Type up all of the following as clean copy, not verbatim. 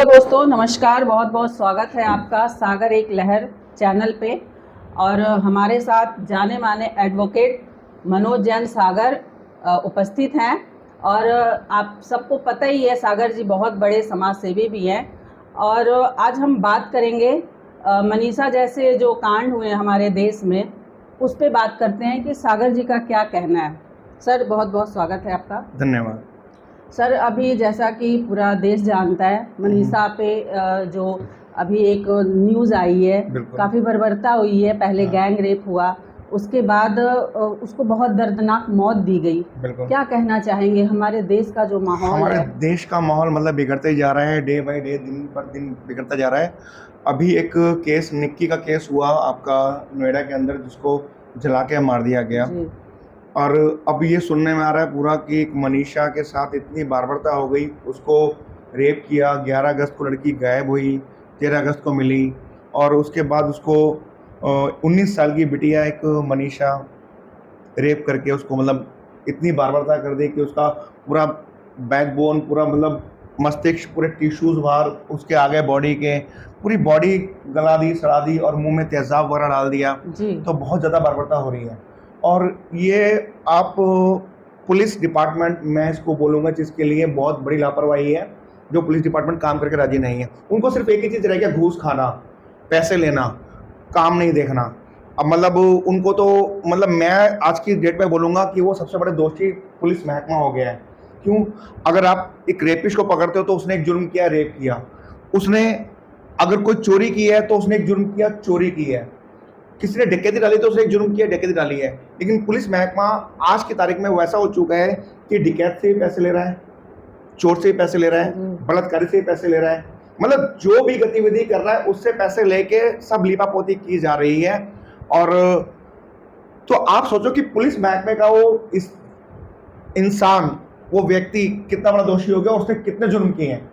Hello दोस्तों, नमस्कार। बहुत बहुत स्वागत है आपका सागर एक लहर चैनल पे। और हमारे साथ जाने माने एडवोकेट मनोज जैन सागर उपस्थित हैं। और आप सबको पता ही है, सागर जी बहुत बड़े समाज सेवी भी हैं। और आज हम बात करेंगे मनीषा जैसे जो कांड हुए हमारे देश में, उस पे बात करते हैं कि सागर जी का क्या कहना है। सर, बहुत बहुत स्वागत है आपका। धन्यवाद। सर, अभी जैसा कि पूरा देश जानता है, मनीषा पे जो अभी एक न्यूज़ आई है, बिल्कुल। काफ़ी बर्बरता हुई है। पहले हाँ। गैंग रेप हुआ, उसके बाद उसको बहुत दर्दनाक मौत दी गई। बिल्कुल। क्या कहना चाहेंगे, हमारे देश का जो माहौल हमारे है? देश का माहौल मतलब बिगड़ते ही जा रहा है, डे बाय डे, दिन पर दिन बिगड़ता जा रहा है। अभी एक केस, निक्की का केस हुआ आपका नोएडा के अंदर, जिसको जला के मार दिया गया। जी। और अब ये सुनने में आ रहा है पूरा कि एक मनीषा के साथ इतनी बार्बरता हो गई, उसको रेप किया। 11 अगस्त को लड़की गायब हुई, 13 अगस्त को मिली, और उसके बाद उसको 19 साल की बिटिया एक मनीषा रेप करके उसको मतलब इतनी बार्बरता कर दी कि उसका पूरा बैकबोन, पूरा मतलब मस्तिष्क, पूरे टिश्यूज बाहर उसके आगे बॉडी के, पूरी बॉडी गला दी, सड़ा दी, और मुंह में तेजाब वगैरह डाल दिया। जी। तो बहुत ज़्यादा बर्बरता हो रही है। और ये आप पुलिस डिपार्टमेंट, मैं इसको बोलूँगा, जिसके लिए बहुत बड़ी लापरवाही है, जो पुलिस डिपार्टमेंट काम करके राजी नहीं है। उनको सिर्फ एक ही चीज़ रह गया, घूस खाना, पैसे लेना, काम नहीं देखना। अब मतलब उनको तो मतलब मैं आज की डेट में बोलूँगा कि वो सबसे बड़े दोषी पुलिस महकमा हो गया है। क्यों? अगर आप एक रेपिस्ट को पकड़ते हो तो उसने एक जुर्म किया, रेप किया। उसने अगर कोई चोरी की है तो उसने एक जुर्म किया, चोरी की है। किसी ने डकैती डाली तो उसने एक जुर्म किया, डकैती डाली है। लेकिन पुलिस महकमा आज की तारीख में वैसा हो चुका है कि डकैत से भी पैसे ले रहा है, चोर से भी पैसे ले रहा है, बलात्कारी से भी पैसे ले रहा है। मतलब जो भी गतिविधि कर रहा है उससे पैसे लेके सब लीपापोती की जा रही है। और तो आप सोचो कि पुलिस महकमे का वो इस इंसान, वो व्यक्ति कितना बड़ा दोषी हो गया, उसने कितने जुर्म किए हैं।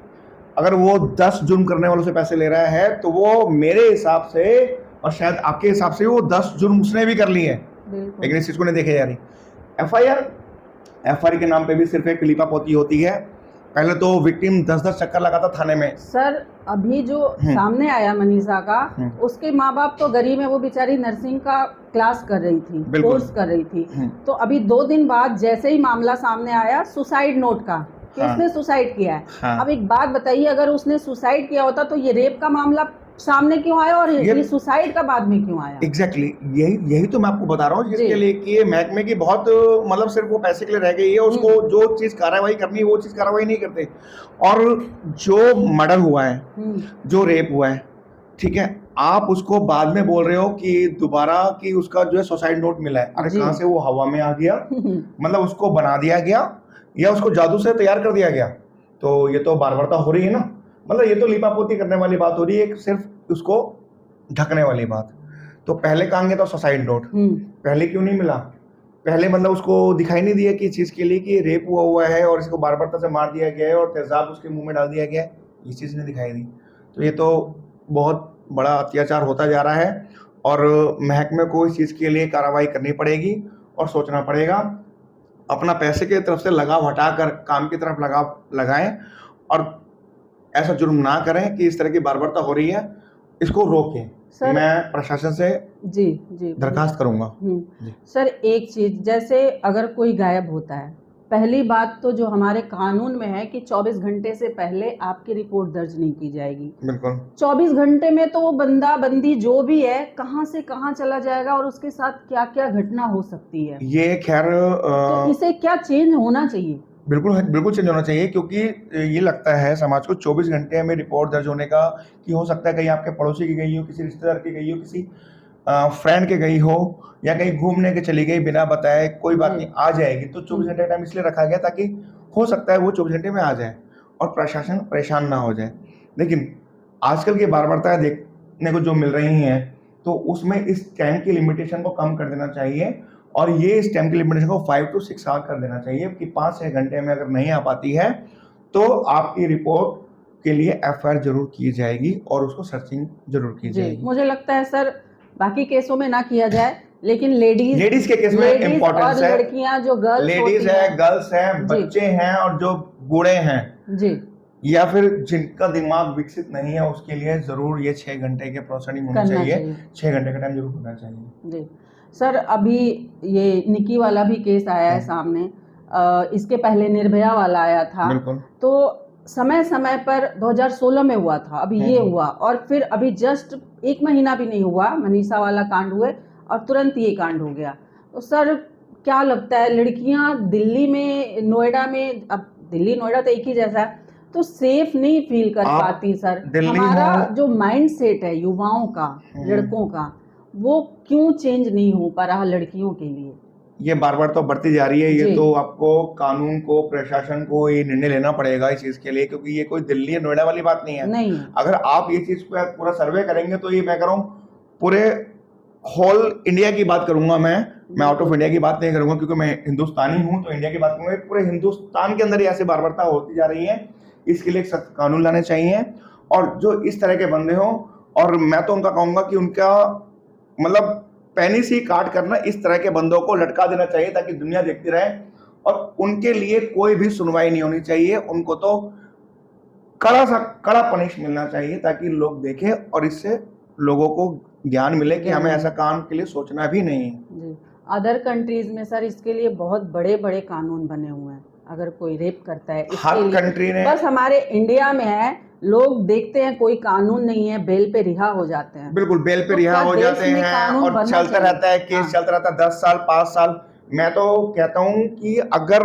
अगर वो 10 जुर्म करने वालों से पैसे ले रहा है तो वो मेरे हिसाब से, और शायद आपके हिसाब से, वो 10 जुर्म उसने भी कर लिए हैं। लेकिन इस चीज को नहीं देखे जा रही। एफआईआर के नाम पे भी सिर्फ एक लीपापोती होती है। पहले तो विक्टिम 10-10 चक्कर लगाता थाने में। सर, अभी जो सामने आया मनीषा का, उसके माँ बाप तो गरीब है, वो बेचारी नर्सिंग का क्लास कर रही थी, कोर्स कर रही थी। तो अभी 2 दिन बाद जैसे ही मामला सामने आया सुसाइड नोट का, कि उसने सुसाइड किया है। अब एक बात बताइए, अगर उसने सुसाइड किया होता तो ये रेप का मामला सामने क्यों आया और ये सुसाइड का बाद में क्यों आया? एग्जैक्टली यही तो मैं आपको बता रहा हूँ, जिसके लिए कि ये महकमे की बहुत मतलब सिर्फ वो पैसे के लिए रह गई है। उसको जो चीज कार्रवाई करनी है वो चीज कार्रवाई नहीं करते। और जो मर्डर हुआ है, जो रेप हुआ है, ठीक है, आप उसको बाद में बोल रहे हो कि दोबारा कि उसका जो है सुसाइड नोट मिला है। अरे कहाँ से वो हवा में आ गया? मतलब उसको बना दिया गया या उसको जादू से तैयार कर दिया गया? तो ये तो बार्बरता हो रही है ना। मतलब ये तो लीपापोती करने वाली बात हो रही है, सिर्फ उसको ढकने वाली बात। तो पहले कहेंगे तो सुसाइड नोट, पहले क्यों नहीं मिला? पहले मतलब उसको दिखाई नहीं दिया कि चीज के लिए कि रेप हुआ है और इसको बार्बरता से मार दिया गया है और तेजाब उसके मुंह में डाल दिया गया है, ये चीज नहीं दिखाई दी। तो ये तो बहुत बड़ा अत्याचार होता जा रहा है। और महकमे को इस चीज के लिए कार्रवाई करनी पड़ेगी और सोचना पड़ेगा। अपना पैसे की तरफ से लगाव हटाकर काम की तरफ लगाएं और ऐसा जुर्म ना करें कि इस तरह की बार्बरता हो रही है, इसको रोकें। मैं प्रशासन से जी दरखास्त करूंगा। सर, एक चीज, जैसे अगर कोई गायब होता है, पहली बात तो जो हमारे कानून में है कि 24 घंटे से पहले आपकी रिपोर्ट दर्ज नहीं की जाएगी। बिल्कुल। 24 घंटे में तो वो बंदा बंदी जो भी है कहां से कहां चला जाएगा और उसके साथ क्या क्या घटना हो सकती है। ये खैर तो इसे क्या चेंज होना चाहिए? बिल्कुल चेंज होना चाहिए, क्योंकि ये लगता है समाज को 24 घंटे में रिपोर्ट दर्ज होने का, कि हो सकता है कहीं आपके पड़ोसी की गई हो, किसी रिश्तेदार की गई हो, किसी फ्रेंड के गई हो, या कहीं घूमने के चली गई बिना बताए, कोई बात नहीं, आ जाएगी। तो 24 घंटे टाइम इसलिए रखा गया ताकि हो सकता है वो 24 घंटे में आ जाए और प्रशासन परेशान ना हो जाए। लेकिन आजकल की बार्बरताएं देखने को जो मिल रही हैं, तो उसमें इस टाइम की लिमिटेशन को कम कर देना चाहिए। और ये इस टाइम की लिमिटेशन को 5 to 6 आवर कर देना चाहिए कि 5-6 घंटे में अगर नहीं आ पाती है तो आपकी रिपोर्ट के लिए एफआईआर जरूर की जाएगी और उसको सर्चिंग जरूर की जाएगी। मुझे लगता है सर, बाकी केसों में ना किया जाए, लेकिन लेडीज के केस में इम्पोर्टेंस है। लड़कियां जो गर्ल्स लेडीज है, गर्ल्स है, बच्चे हैं और जो बूढ़े हैं, जी, या फिर जिनका दिमाग विकसित नहीं है उसके लिए जरूर ये 6 घंटे के प्रोसेसिंग होनी करना चाहिए, चाहिए। 6 घंटे का टाइम जरूर होना चाहिए। जी सर, अभी ये निकी वाला भी केस आया है सामने, इसके पहले निर्भया वाला आया था। बिल्कुल। तो समय समय पर 2016 में हुआ था, अभी ये हुआ, और फिर अभी जस्ट 1 महीना भी नहीं हुआ मनीषा वाला कांड हुए और तुरंत ये कांड हो गया। तो सर क्या लगता है, लड़कियां दिल्ली में, नोएडा में, अब दिल्ली नोएडा तो एक ही जैसा है, तो सेफ नहीं फील कर आप पाती सर? दिल्ली हमारा हो- जो माइंड सेट है युवाओं का, लड़कों का, वो क्यों चेंज नहीं हो पा रहा लड़कियों के लिए? ये बार बार तो बढ़ती जा रही है। ये जी। तो आपको कानून को, प्रशासन को ये निर्णय लेना पड़ेगा इस चीज के लिए, क्योंकि ये कोई दिल्ली या नोएडा वाली बात नहीं है। नहीं है। अगर आप ये चीज पे पूरा सर्वे करेंगे तो ये मैं कह रहा हूँ पूरे होल इंडिया की बात करूंगा मैं आउट ऑफ इंडिया की बात नहीं करूंगा, क्योंकि मैं हिंदुस्तानी हूं तो इंडिया की बात करूंगा। पूरे हिंदुस्तान के अंदर ये ऐसी बार्बरता होती जा रही है, इसके लिए एक सख्त कानून लाने चाहिए। और जो इस तरह के बंदे हो, और मैं तो उनका कहूंगा कि उनका मतलब पेनिस ही काट करना, इस तरह के बंदों को लटका देना चाहिए ताकि दुनिया देखती रहे, और उनके लिए कोई भी सुनवाई नहीं होनी चाहिए। उनको तो कड़ा पनिश मिलना चाहिए ताकि लोग देखें और इससे लोगों को ज्ञान मिले कि हमें ऐसा काम के लिए सोचना भी नहीं है। जी, अदर कंट्रीज में सर इसके लिए बहुत बड़े बड़े कानून बने हुए हैं। अगर कोई रेप करता है इसके हर लिए, कंट्री ने, बस हमारे इंडिया में है, लोग देखते हैं कोई कानून नहीं है, बेल पे रिहा हो जाते हैं। बिल्कुल बेल पे तो रिहा क्या हो देश जाते में हैं कानून और बनना चलता चाहिए? रहता है, केस हाँ। चलता रहता है 10 साल 5 साल। मैं तो कहता हूं कि अगर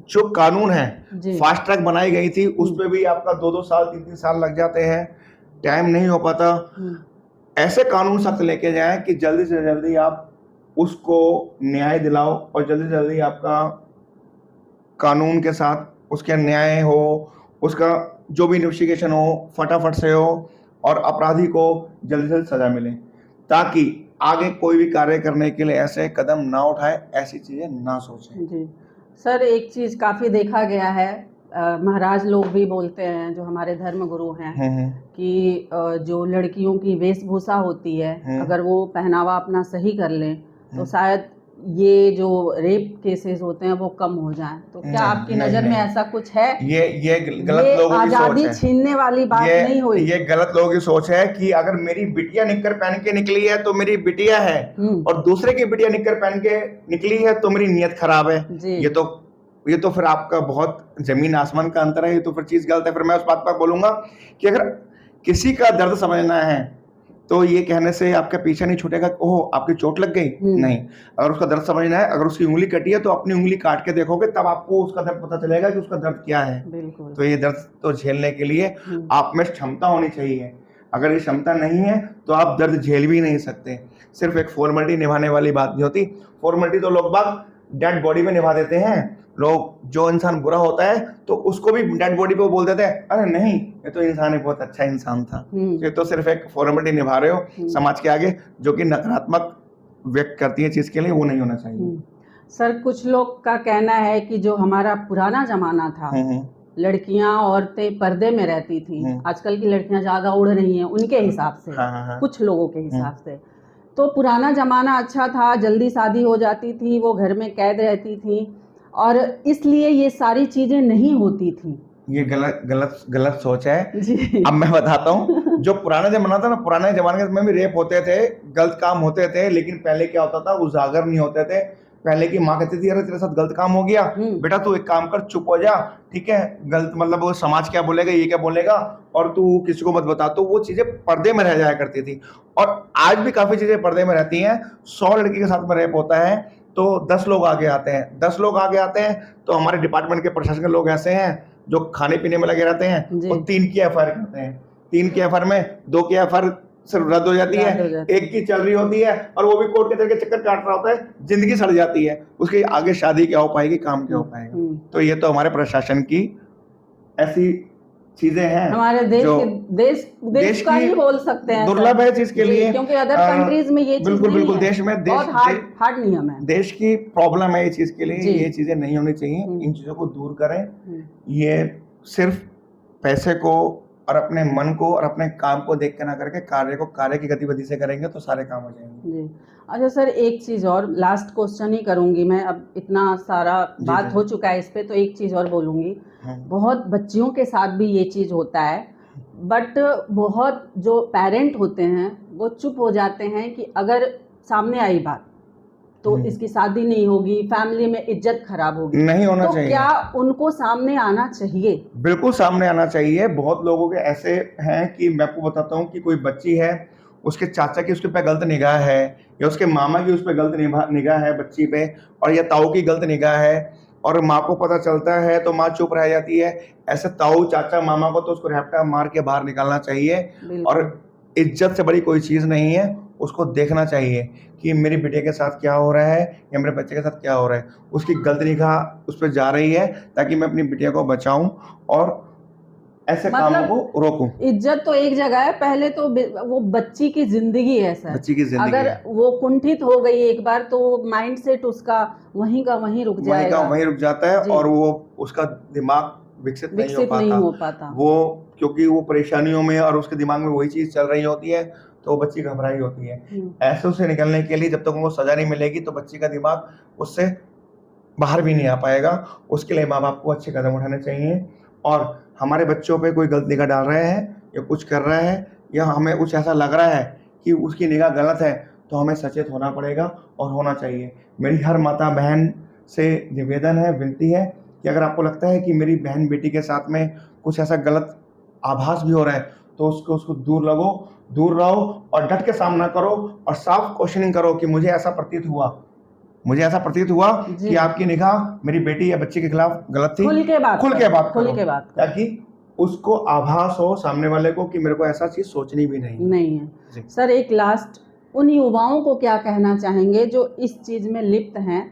जो कानून है, जी। फास्ट ट्रैक बनाई गई थी, उस पे भी आपका 2-2 साल 3-3 साल लग जाते हैं, टाइम नहीं हो पाता। ऐसे कानून सख्त लेके जाएं कि जल्दी से जल्दी आप उसको न्याय दिलाओ, और जल्दी से जल्दी आपका कानून के साथ उसके न्याय हो, उसका जो भी इन्वेस्टिगेशन हो फटाफट से हो, और अपराधी को जल्दी से जल्दी सजा मिले, ताकि आगे कोई भी कार्य करने के लिए ऐसे कदम ना उठाए, ऐसी चीजें ना सोचें। जी सर, एक चीज काफी देखा गया है, महाराज लोग भी बोलते हैं, जो हमारे धर्म गुरु हैं, कि जो लड़कियों की वेशभूषा होती है, अगर वो पहनावा अपना सही कर लें तो शायद ये जो रेप केसेस होते हैं वो कम हो जाएं। तो क्या आपकी नजर में ऐसा कुछ है? ये गलत ये लोगों की सोच आजादी है। छीनने वाली बात नहीं हुई। ये गलत लोगों की सोच है कि अगर मेरी बिटिया निक्कर पहन के निकली है तो मेरी बिटिया है, और दूसरे की बिटिया निक्कर पहन के निकली है तो मेरी नियत खराब है। ये तो फिर आपका बहुत जमीन आसमान का अंतर है, ये तो फिर चीज गलत है। फिर मैं उस बात पर बोलूंगा कि अगर किसी का दर्द समझना है तो ये कहने से आपका पीछा नहीं छूटेगा, ओह आपकी चोट लग गई, नहीं। अगर उसका दर्द समझना है, अगर उसकी उंगली कटी है तो अपनी उंगली काट के देखोगे, तब आपको उसका दर्द पता चलेगा कि उसका दर्द क्या है। बिल्कुल। तो ये दर्द तो झेलने के लिए आप में क्षमता होनी चाहिए। अगर ये क्षमता नहीं है तो आप दर्द झेल भी नहीं सकते। सिर्फ एक फॉर्मेलिटी निभाने वाली बात नहीं होती। फॉर्मेलिटी तो लोग बाग डेड बॉडी में निभा देते हैं। लोग, जो इंसान बुरा होता है तो उसको भी डेड बॉडी पे बोल देते हैं, अरे नहीं ये तो इंसान है, बहुत अच्छा इंसान था। ये तो सिर्फ एक फॉर्मेलिटी निभा रहे हो समाज के आगे, जो कि नकारात्मक व्यक्त करती है चीज के लिए, वो नहीं होना चाहिए। सर कुछ लोग का कहना है कि जो हमारा पुराना जमाना था, लड़कियां औरतें पर्दे में रहती थी, आजकल की लड़कियां ज्यादा उड़ रही हैं उनके हिसाब से, कुछ लोगों के हिसाब से। तो पुराना जमाना अच्छा था, जल्दी शादी हो जाती थी, वो घर में कैद रहती थी, और इसलिए ये सारी चीजें नहीं होती थी। ये गलत सोच है जी। अब मैं बताता हूँ, जो पुराना जमाना था ना, पुराने जमाने में भी रेप होते थे, गलत काम होते थे, लेकिन पहले क्या होता था, उजागर नहीं होते थे। पहले की माँ कहती थी, अरे तेरे साथ गलत काम हो गया बेटा, तू एक काम कर, चुप हो जा, ठीक है, गलत मतलब वो समाज क्या बोलेगा, ये क्या बोलेगा, और तू किसी को मत बता। तो वो चीजें पर्दे में रह जाया करती थी, और आज भी काफी चीजें पर्दे में रहती हैं। 100 लड़की के साथ में रेप होता है तो 10 लोग आगे आते हैं, 10 लोग आगे आते हैं तो हमारे डिपार्टमेंट के प्रशासन के लोग ऐसे हैं जो खाने पीने में लगे रहते हैं, और 3 की एफआईआर करते हैं। 3 की एफआईआर में 2 की एफआईआर सिर्फ रद्द हो जाती है, 1 की चल रही होती है, और वो भी कोर्ट के तरीके चक्कर काट रहा होता है, जिंदगी सड़ जाती है, उसकी आगे शादी क्या हो पाएगी, काम क्या हो पाएगा। तो ये तो हमारे प्रशासन की ऐसी चीजें हैं, हमारे देश का ही बोल सकते हैं, दुर्लभ है चीज के लिए, क्योंकि अदर कंट्रीज में ये चीज बिल्कुल देश में बहुत हार्ड नियम है, देश की प्रॉब्लम है ये चीज के लिए। ये चीजें नहीं होनी चाहिए, इन चीजों को दूर करें। ये सिर्फ पैसे को और अपने मन को और अपने काम को देख के ना करके कार्य की गतिविधि से करेंगे तो सारे काम हो जाएंगे। जी। अच्छा सर, एक चीज और, लास्ट क्वेश्चन ही करूंगी मैं, अब इतना सारा बात हो चुका है इस पे, तो एक चीज और बोलूंगी बहुत बच्चियों के साथ भी ये चीज़ होता है, बट बहुत जो पेरेंट होते हैं वो चुप हो जाते हैं कि अगर सामने आई बात तो इसकी शादी नहीं होगी, फैमिली में इज्जत खराब होगी, नहीं होना तो चाहिए। क्या उनको सामने आना चाहिए? बिल्कुल सामने आना चाहिए। बहुत लोगों के ऐसे हैं कि मैं आपको बताता हूँ कि कोई बच्ची है, उसके चाचा की उसके पे गलत निगाह है, या उसके मामा की उस पे गलत निगाह है बच्ची पे, और या ताऊ की गलत निगाह है, और माँ को पता चलता है तो माँ चुप रह जाती है। ऐसे ताऊ, चाचा, मामा को तो उसको रैपटा मार के बाहर निकालना चाहिए। और इज्जत से बड़ी कोई चीज़ नहीं है, उसको देखना चाहिए कि मेरी बेटे के साथ क्या हो रहा है या मेरे बच्चे के साथ क्या हो रहा है। उसकी गलत निगाह उस पे जा रही है ताकि मैं अपनी बिटिया को बचाऊं और ऐसे कामों को रोकूं। इज्जत तो एक जगह है, पहले तो वो बच्ची की जिंदगी है सर। बच्ची की जिंदगी अगर है। वो कुंठित हो गई एक बार तो माइंड सेट उसका वहीं का वहीं रुक जाएगा, वहीं रुक जाता है जी। और वो उसका दिमाग विकसित नहीं हो पाता। वो क्योंकि वो परेशानियों में और उसके दिमाग में वही चीज चल रही होती है, तो वो बच्ची घबराई होती है। ऐसे से निकलने के लिए जब तक उनको सजा नहीं मिलेगी तो बच्ची का दिमाग उससे बाहर भी नहीं आ पाएगा। उसके लिए माँ बाप को अच्छे कदम उठाने चाहिए। और हमारे बच्चों पे कोई गलत निगाह डाल रहे हैं या कुछ कर रहे हैं, या हमें कुछ ऐसा लग रहा है कि उसकी निगाह गलत है, तो हमें सचेत होना पड़ेगा और होना चाहिए। मेरी हर माता बहन से निवेदन है, विनती है कि अगर आपको लगता है कि मेरी बहन बेटी के साथ में कुछ ऐसा गलत आभास भी हो रहा है, तो उसको दूर रहो और डट के सामना करो और साफ क्वेश्चनिंग करो कि मुझे ऐसा प्रतीत हुआ कि आपकी निगाह मेरी बेटी या बच्चे के खिलाफ गलत थी। खुल के बात करो ताकि उसको आभास हो सामने वाले को कि मेरे को ऐसा चीज सोचनी भी नहीं है। सर एक लास्ट, उन युवाओं को क्या कहना चाहेंगे जो इस चीज में लिप्त हैं,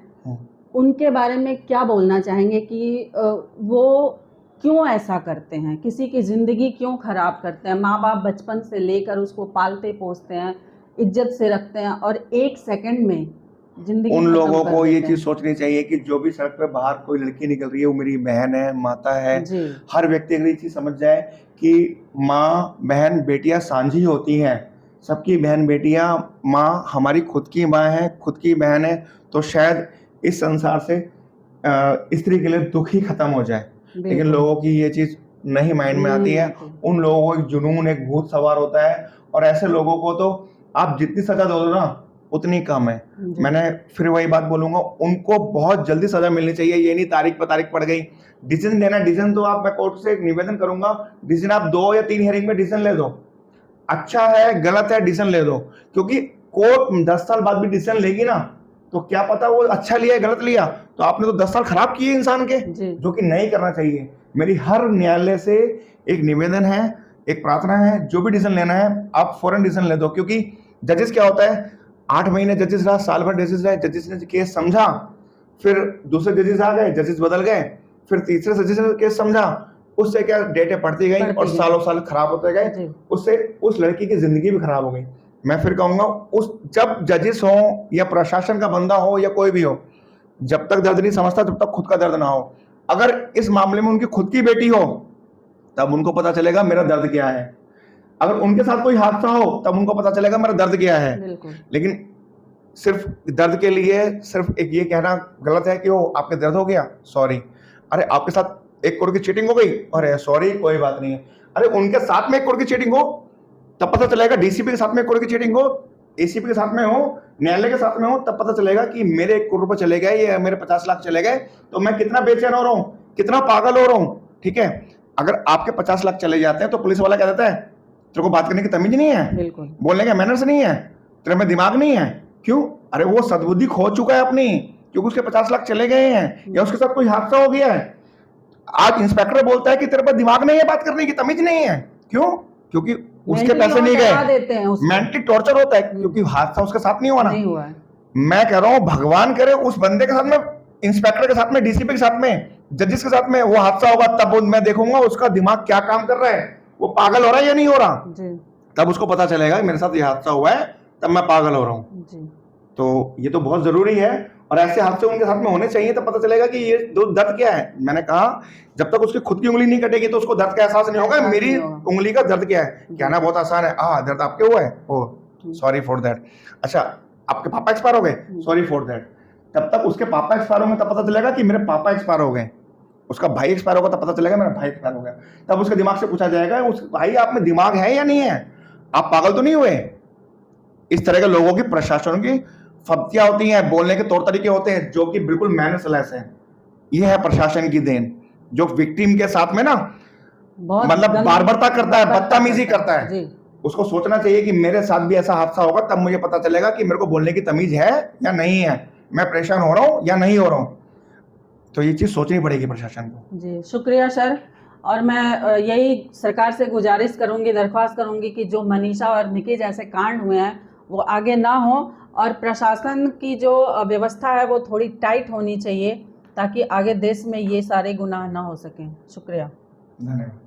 उनके बारे में क्या बोलना चाहेंगे कि वो क्यों ऐसा करते हैं, किसी की जिंदगी क्यों खराब करते हैं? माँ बाप बचपन से लेकर उसको पालते पोसते हैं, इज्जत से रखते हैं, और एक सेकंड में जिंदगी उन लोगों को ये चीज सोचनी चाहिए कि जो भी सड़क पे बाहर कोई लड़की निकल रही है वो मेरी बहन है, माता है। हर व्यक्ति अगर ये चीज समझ जाए कि माँ बहन बेटियां साझी होती हैं, सबकी बहन बेटियां माँ हमारी खुद की माँ है, खुद की बहन है, तो शायद इस संसार से स्त्री के लिए दुख ही खत्म हो जाए। लेकिन लोगों की ये चीज नहीं माइंड में आती है। उन लोगों को एक जुनून, एक भूत सवार होता है, और ऐसे लोगों को तो आप जितनी सजा दो ना उतनी कम है। मैंने फिर वही बात बोलूंगा, उनको बहुत जल्दी सजा मिलनी चाहिए। ये नहीं तारीख पर तारीख पड़ गई, डिसीजन देना। डिसीजन तो आप, मैं कोर्ट से एक निवेदन करूंगा, डिसीजन आप 2 या 3 हियरिंग में डिसीजन ले दो। अच्छा है गलत है डिसीजन ले दो, क्योंकि कोर्ट 10 साल बाद भी डिसीजन लेगी ना, तो क्या पता वो अच्छा लिया है गलत लिया, तो आपने तो 10 साल खराब किए इंसान के, जो कि नहीं करना चाहिए। मेरी हर न्यायालय से एक निवेदन है, एक प्रार्थना है, जो भी डिसीजन लेना है आप फौरन डिसीजन ले दो। क्योंकि जजेस क्या होता है, 8 महीने जजेस रहा, साल भर जजेस रहे, जजेस ने केस समझा, फिर दूसरे जजेस आ गए, जजेस बदल गए, फिर तीसरे जजेस ने केस समझा, उससे क्या डेटें पढ़ती गई और सालों साल खराब होते गए, उससे उस लड़की की जिंदगी भी खराब हो गई। मैं फिर कहूंगा, उस जब जजेस हो या प्रशासन का बंदा हो या कोई भी हो, जब तक दर्द नहीं समझता तब तक खुद का दर्द ना हो। अगर इस मामले में उनकी खुद की बेटी हो तब उनको पता चलेगा मेरा दर्द क्या है। अगर उनके साथ कोई हादसा हो तब उनको पता चलेगा मेरा दर्द क्या है। लेकिन सिर्फ दर्द के लिए सिर्फ एक ये कहना गलत है कि वो आपके दर्द हो गया, सॉरी। अरे आपके साथ 1 करोड़ की चीटिंग हो गई, अरे सॉरी कोई बात नहीं है। अरे उनके साथ में 1 करोड़ की चीटिंग हो तब पता चलेगा, डीसीपी के साथ में 1 करोड़ की चीटिंग हो, एसीपी के साथ में हो, न्यायालय के साथ में हो, तब पता चलेगा कि मेरे 1 करोड़ रुपए चले गए या मेरे 50 लाख चले गए, तो मैं कितना बेचैन हो रहा हूँ, कितना पागल हो रहा हूँ। ठीक है, अगर आपके 50 लाख चले जाते हैं तो पुलिस वाला क्या देता है, तेरे को बात करने की तमीज नहीं है, बोलने का मैनर्स नहीं है, तेरे में दिमाग नहीं है। क्यों? अरे वो सद्बुद्धि खो चुका है अपनी, क्योंकि उसके 50 लाख चले गए हैं या उसके साथ कोई हादसा हो गया है। आज इंस्पेक्टर बोलता है कि तेरे पास दिमाग नहीं है, बात करने की तमीज नहीं है। क्यों? क्योंकि उसके पैसे नहीं गए, मेंटली टॉर्चर होता है, क्योंकि हादसा उसके साथ नहीं हुआ ना। मैं कह रहा हूं भगवान करे उस बंदे के साथ में, इंस्पेक्टर के साथ में, डीसीपी के साथ में, जजेस के साथ में वो हादसा होगा, तब मैं देखूंगा उसका दिमाग क्या काम कर रहा है, वो पागल हो रहा है या नहीं हो रहा। तब उसको पता चलेगा मेरे साथ ये हादसा हुआ है, तब मैं पागल हो रहा हूँ। तो ये तो बहुत जरूरी है, और ऐसे हादसे उनके साथ में होने चाहिए, तब पता चलेगा कि ये दर्द क्या है। मैंने कहा जब तक उसकी खुद की उंगली नहीं कटेगी तो उसको दर्द का एहसास नहीं होगा, मेरी उंगली का दर्द क्या है। कहना बहुत आसान है, दर्द आपके हुआ है, ओ सॉरी फॉर दैट। अच्छा आपके पापा एक्सपायर हो गए, सॉरी फॉर दैट। तब तक उसके पापा एक्सपायर होंगे तब पता चलेगा कि मेरे पापा एक्सपायर हो गए। उसका भाई एक्सपायर होगा तब पता चलेगा मेरा भाई एक्सपायर हो गया, तब उसके दिमाग से पूछा जाएगा उस भाई आप में दिमाग है या नहीं है, आप पागल तो नहीं हुए। इस तरह के लोगों की प्रशासन की फब्तियां होती हैं, बोलने के तौर तरीके होते हैं जो कि बिल्कुल मैनरलेस है। ये है प्रशासन की देन, जो विक्टिम के साथ में ना बहुत मतलब बार्बरता करता है, बदतमीजी करता है। जी। उसको सोचना चाहिए कि मेरे साथ भी ऐसा हादसा होगा, तब मुझे पता चलेगा कि मेरे को बोलने की तमीज है या नहीं है, मैं परेशान हो रहा हूं या नहीं हो रहा हूं। तो ये चीज सोचनी पड़ेगी प्रशासन को। जी शुक्रिया सर। और मैं यही सरकार से गुजारिश करूंगी, दरख्वास्त करूंगी कि जो मनीषा और निकी जैसे कांड हुए हैं वो आगे ना हो, और प्रशासन की जो व्यवस्था है वो थोड़ी टाइट होनी चाहिए ताकि आगे देश में ये सारे गुनाह ना हो सकें। शुक्रिया। धन्यवाद।